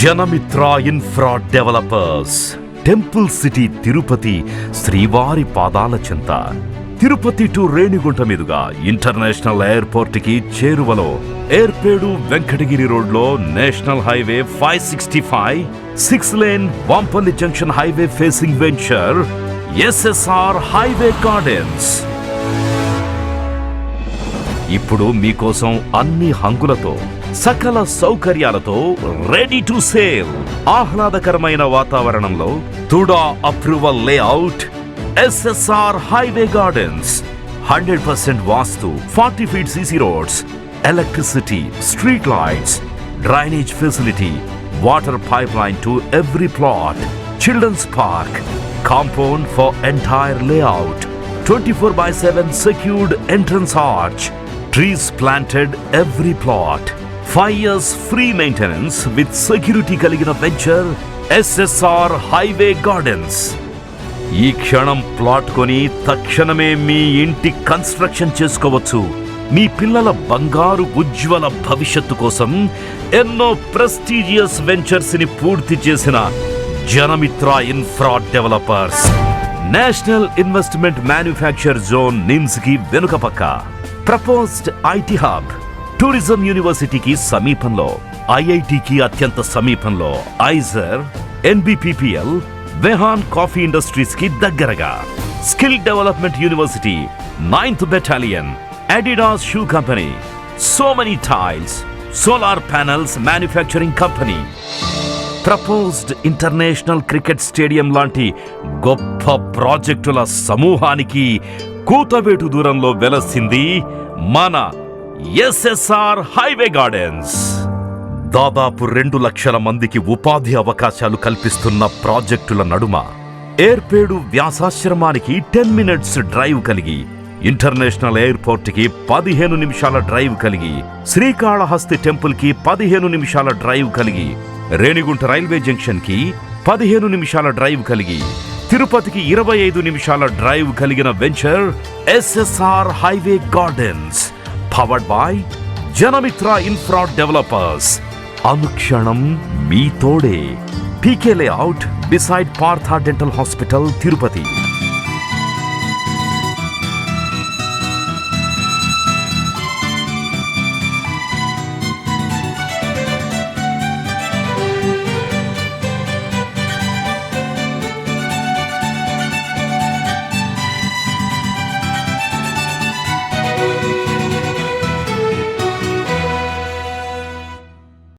జనమిత్ర infra developers, temple city Tirupati శ్రీవారి పాదాల చెంత, తిరుపతి టు రేణిగుంట మీదుగా ఇంటర్నేషనల్ ఎయిర్పోర్ట్ కి చేరువలో ఏర్పేడు వెంకటగిరి రోడ్లో national highway 565 6 lane Vampalli junction highway facing venture SSR highway gardens. ఇప్పుడు మీకోసం అన్ని హంగులతో, సకల సౌకర్యాలతో రెడీ టు సేల్. ఆహ్లాదకరమైన వాతావరణంలో TUDA approval layout SSR highway gardens. 100% vastu, 40 feet CC roads, electricity, street lights, drainage facility, water pipe line to every plot, children's park, compound for entire layout, 24/7 secured entrance arch, trees planted every plot, 5 years free maintenance with security కలిగిన venture SSR highway gardens. ఈ క్షణం plot కొని తక్షణమే మీ ఇంటి construction చేసుకోవచ్చు. మీ పిల్లల బంగారు ఉజ్వల భవిష్యత్తు కోసం ఎన్నో ప్రెస్టీజియస్ వెంచర్స్ ని పూర్తి చేసిన Janamitra infra developers, national investment manufacture zone NIMZ కి వెనుక పక్క, ప్రపోజ్డ్ ఐటీ హబ్, టూరిజం యూనివర్సిటీకి సమీపంలో, ఐఐటికి అత్యంత సమీపంలో, ఐజర్, ఎన్బిపిపిఎల్, వెహాన్ కాఫీ ఇండస్ట్రీస్ కి దగ్గరగా, skill development university, 9th battalion, Adidas shoe company, so many tiles, solar panels manufacturing company, proposed international cricket stadium లాంటి గొప్ప ప్రాజెక్టుల సమూహానికి కూతవేటు దూరంలో వెలసింది మన ఎస్ఎస్ఆర్ హైవే గార్డెన్స్. దాదాపు 2 లక్షల మందికి ఉపాధి అవకాశాలు కల్పిస్తున్న ప్రాజెక్టుల నడుమ ఏర్పేడు వ్యాసాశ్రమానికి 10 minutes డ్రైవ్ కలిగి, ఇంటర్నేషనల్ ఎయిర్పోర్ట్ కి 15 నిమిషాల డ్రైవ్ కలిగి, శ్రీకాళహస్తి టెంపుల్ కి 15 నిమిషాల డ్రైవ్ కలిగి, రేణిగుంట రైల్వే జంక్షన్ కి 15 నిమిషాల డ్రైవ్ కలిగి, తిరుపతికి 25 నిమిషాల డ్రైవ్ కలిగిన venture SSR highway gardens, powered by Janamitra infra developers. అనుక్షణం మీ తోడే. PK layout beside Partha dental hospital, Tirupati.